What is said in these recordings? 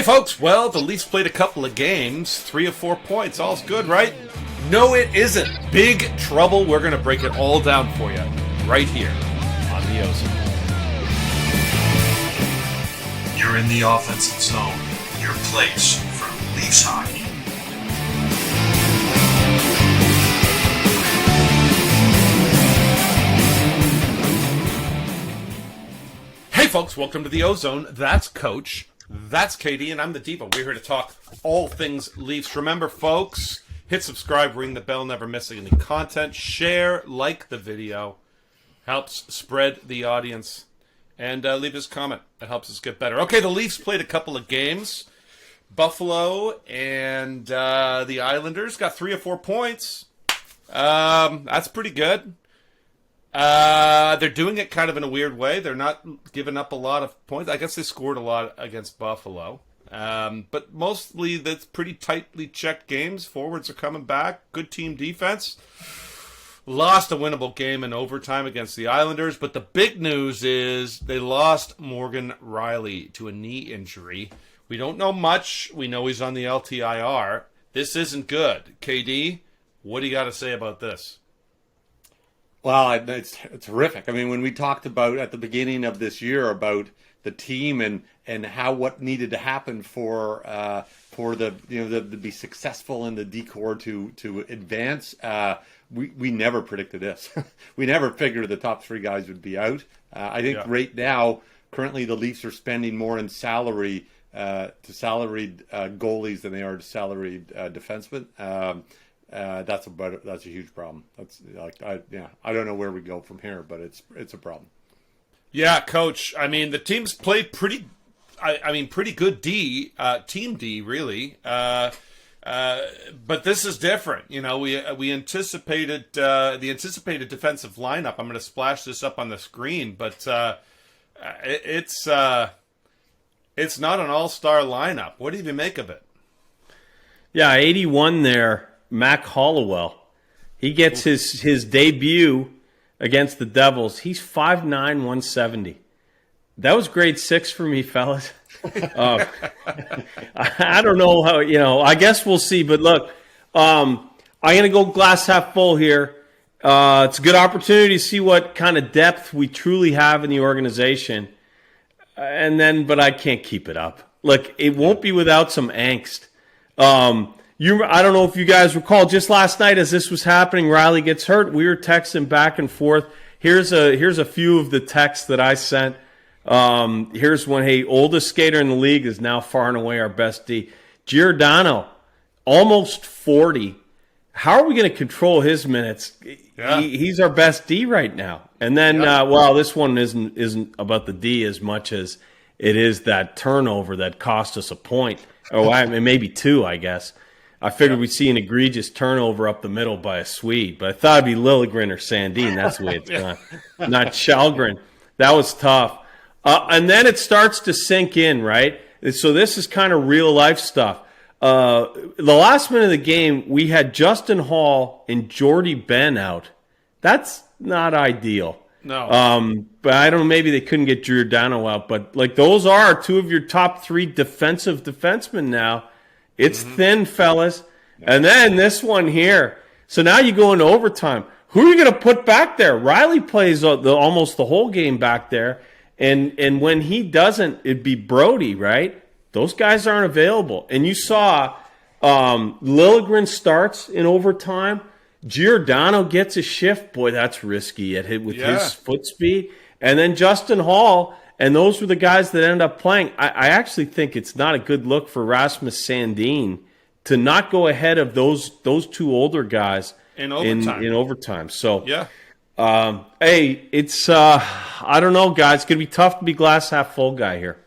Folks, well, the Leafs played a couple of games, 3 of 4 points. All's good, right? No, it isn't. Big trouble. We're going to break it all down for you right here on the OZone. You're in the offensive zone, your place for Leafs hockey. Hey, folks, welcome to the OZone. That's Coach. That's Katie, and I'm the Diva. We're here to talk all things Leafs. Remember, folks, hit subscribe, ring the bell, never missing any content. Share, like the video. Helps spread the audience. And leave us a comment. That helps us get better. Okay, the Leafs played a couple of games. Buffalo and the Islanders got 3 or 4 points. That's pretty good. They're doing it kind of in a weird way. They're not giving up a lot of points. I guess they scored a lot against Buffalo. But mostly that's pretty tightly checked games. Forwards are coming back. Good team defense. Lost a winnable game in overtime against the Islanders. But the big news is they lost Morgan Reilly to a knee injury. We don't know much. We know he's on the LTIR. This isn't good. KD, what do you got to say about this? Well, it's horrific. I mean, when we talked about at the beginning of this year about the team and how what needed to happen for the to be successful in the decor to advance, we never predicted this. We never figured the top 3 guys would be out. I think right now, currently the Leafs are spending more in salary to salaried goalies than they are to salaried defensemen. That's a huge problem. That's I don't know where we go from here, but it's a problem. Yeah, Coach. I mean, the team's played pretty good team D, really. But this is different. You know, we anticipated the anticipated defensive lineup. I'm going to splash this up on the screen, but it's not an all-star lineup. What do you make of it? Yeah, 81 there. Mac Hollowell. He gets his debut against the Devils. He's 5'9", 170. That was grade 6 for me, fellas. I don't know how, I guess we'll see. But look, I'm going to go glass half full here. It's a good opportunity to see what kind of depth we truly have in the organization. But I can't keep it up. Look, it won't be without some angst. I don't know if you guys recall, just last night as this was happening, Reilly gets hurt. We were texting back and forth. Here's a few of the texts that I sent. Here's one. Hey, oldest skater in the league is now far and away our best D. Giordano, almost 40. How are we going to control his minutes? Yeah. He's our best D right now. And then, this one isn't about the D as much as it is that turnover that cost us a point. Maybe 2, I guess. I figured we'd see an egregious turnover up the middle by a Swede, but I thought it'd be Liljegren or Sandin. That's the way it's gone. Not Källgren. That was tough. And then it starts to sink in, right? So this is kind of real life stuff. The last minute of the game, we had Justin Hall and Jordy Ben out. That's not ideal. No. But I don't know, maybe they couldn't get Giordano out, but those are 2 of your top 3 defensive defensemen now. It's thin, fellas. And then this one here. So now you go into overtime. Who are you going to put back there? Reilly plays almost the whole game back there. And when he doesn't, it'd be Brodie, right? Those guys aren't available. And you saw Liljegren starts in overtime. Giordano gets a shift. Boy, that's risky with his foot speed. And then Justin Hall. And those were the guys that ended up playing. I actually think it's not a good look for Rasmus Sandin to not go ahead of those 2 older guys in overtime. So, hey, it's I don't know, guys. It's going to be tough to be glass half full guy here.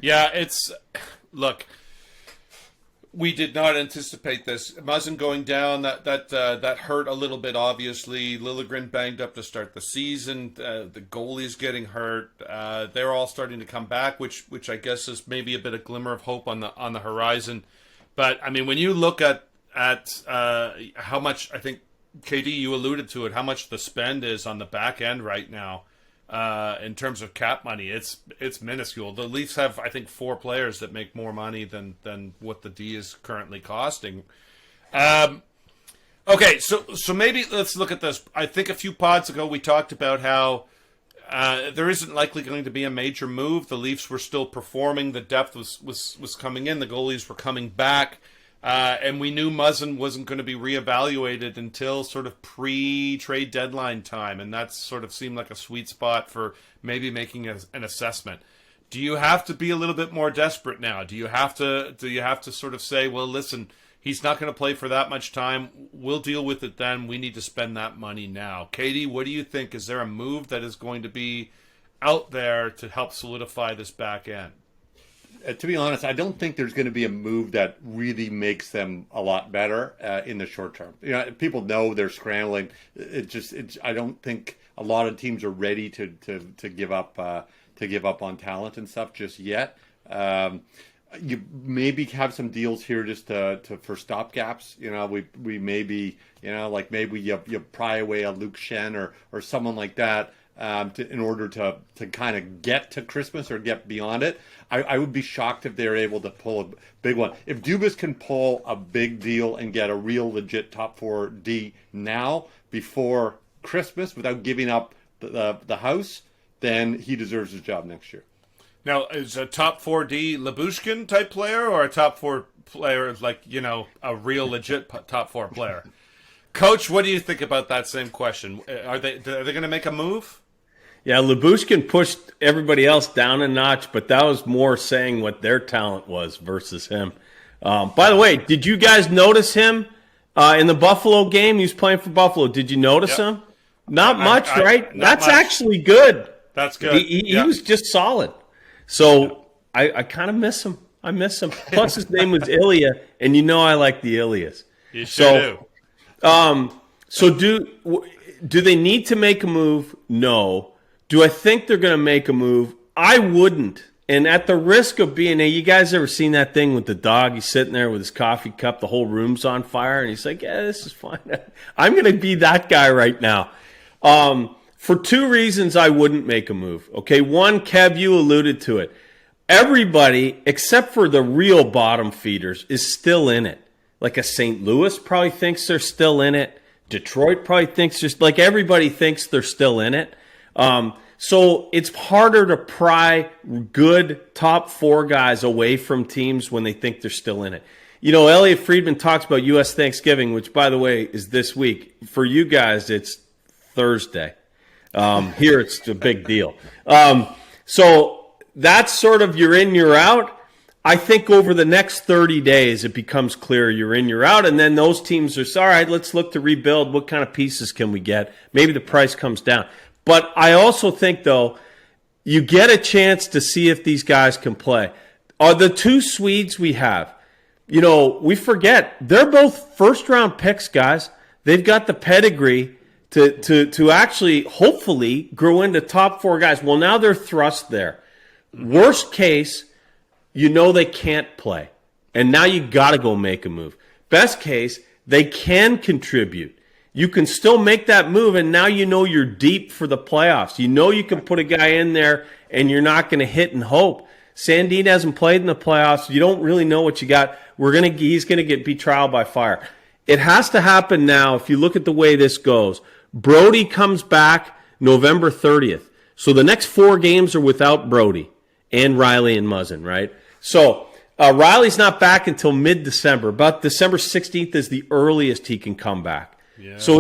Yeah, look. We did not anticipate this. Muzzin going down, that hurt a little bit, obviously. Liljegren banged up to start the season. The goalie's getting hurt. They're all starting to come back, which I guess is maybe a bit of glimmer of hope on the horizon. But, I mean, when you look at how much, I think, KD, you alluded to it, how much the spend is on the back end right now. in terms of cap money. It's minuscule. The Leafs have, I think, 4 players that make more money than what the D is currently costing. Okay, so maybe let's look at this. I think a few pods ago we talked about how there isn't likely going to be a major move. The Leafs were still performing. The depth was coming in. The goalies were coming back. And we knew Muzzin wasn't going to be reevaluated until sort of pre-trade deadline time. And that sort of seemed like a sweet spot for maybe making an assessment. Do you have to be a little bit more desperate now? Do you have to sort of say, well, listen, he's not going to play for that much time. We'll deal with it then. We need to spend that money now. Katie, what do you think? Is there a move that is going to be out there to help solidify this back end? To be honest, I don't think there's going to be a move that really makes them a lot better in the short term. You know, people know they're scrambling. I don't think a lot of teams are ready to give up on talent and stuff just yet. You maybe have some deals here just for stopgaps. You know, we maybe, you know, like maybe you pry away a Luke Shen or someone like that. In order to kind of get to Christmas or get beyond it. I would be shocked if they're able to pull a big one. If Dubas can pull a big deal and get a real legit top 4 D now before Christmas without giving up the house, then he deserves his job next year. Now, is a top 4D Lyubushkin type player or a top 4 player like, you know, a real legit top 4 player? Coach, what do you think about that same question? Are they going to make a move? Yeah, Lyubushkin pushed everybody else down a notch, but that was more saying what their talent was versus him. By the way, did you guys notice him in the Buffalo game? He was playing for Buffalo. Did you notice him? Not much, right? That's much. Actually good. That's good. He was just solid. So I kind of miss him. I miss him. Plus his name was Ilya, and you know I like the Ilyas. You sure do. So do they need to make a move? No. Do I think they're going to make a move? I wouldn't. And at the risk of being, you guys ever seen that thing with the dog? He's sitting there with his coffee cup, the whole room's on fire, and he's like, yeah, this is fine. I'm going to be that guy right now. For 2 reasons I wouldn't make a move. Okay, one, Kev, you alluded to it. Everybody, except for the real bottom feeders, is still in it. Like a St. Louis probably thinks they're still in it. Detroit probably thinks everybody thinks they're still in it. So it's harder to pry good top 4 guys away from teams when they think they're still in it. You know, Elliot Friedman talks about U.S. Thanksgiving, which, by the way, is this week. For you guys, it's Thursday. Here, it's a big deal. So that's sort of you're in, you're out. I think over the next 30 days, it becomes clear you're in, you're out, and then those teams are, all right, let's look to rebuild. What kind of pieces can we get? Maybe the price comes down. But I also think, though, you get a chance to see if these guys can play. Are the 2 Swedes we have, you know, we forget, they're both first-round picks, guys. They've got the pedigree to actually, hopefully, grow into top 4 guys. Well, now they're thrust there. Worst case, you know they can't play. And now you got to go make a move. Best case, they can contribute. You can still make that move, and now you know you're deep for the playoffs. You know you can put a guy in there, and you're not going to hit and hope. Sandin hasn't played in the playoffs. You don't really know what you got. He's going to be trial by fire. It has to happen now. If you look at the way this goes, Brodie comes back November 30th. So the next 4 games are without Brodie and Reilly and Muzzin, right? So Reilly's not back until mid-December. About December 16th is the earliest he can come back. Yeah. So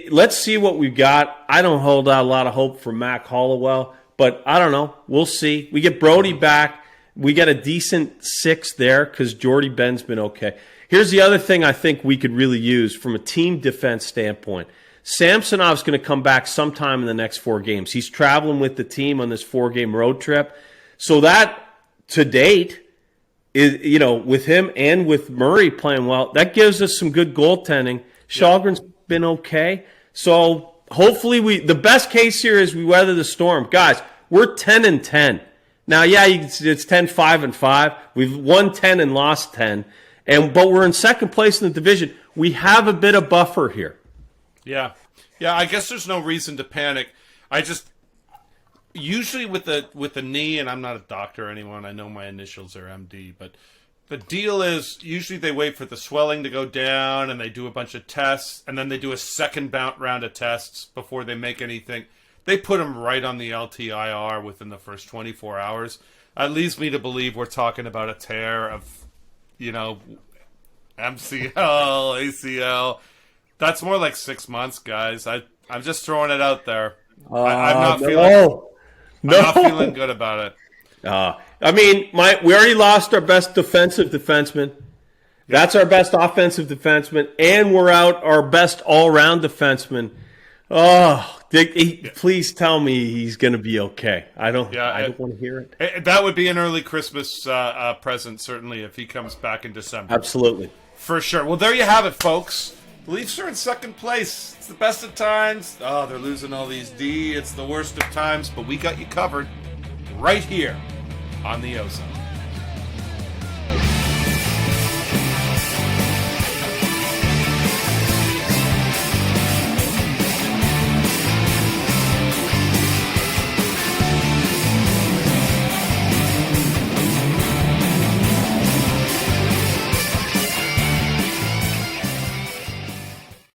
let's see what we've got. I don't hold out a lot of hope for Mac Hollowell, but I don't know. We'll see. We get Brodie back. We got a decent 6 there because Jordy Ben's been okay. Here's the other thing I think we could really use from a team defense standpoint. Samsonov's going to come back sometime in the next 4 games. He's traveling with the team on this 4-game road trip. So that, to date, is, you know, with him and with Murray playing well, that gives us some good goaltending. Shalgren's been okay. So hopefully the best case here is we weather the storm. Guys, we're 10-10. Now, yeah, it's 10-5-5. We've won 10 and lost 10. But we're in second place in the division. We have a bit of buffer here. Yeah. I guess there's no reason to panic. usually with the knee, and I'm not a doctor or anyone, I know my initials are MD, but the deal is usually they wait for the swelling to go down and they do a bunch of tests, and then they do a second round of tests before they make anything. They put him right on the LTIR within the first 24 hours. It leads me to believe we're talking about a tear of, MCL, ACL. That's more like 6 months, guys. I'm just throwing it out there. I'm not feeling good about it. We already lost our best defensive defenseman. That's our best offensive defenseman, and we're out our best all-round defenseman. Oh, Dick, please tell me he's going to be okay. I don't want to hear it. That would be an early Christmas present, certainly, if he comes back in December. Absolutely. For sure. Well, there you have it, folks. The Leafs are in second place. It's the best of times. Oh, they're losing all these D. It's the worst of times, but we got you covered right here on the Ozone.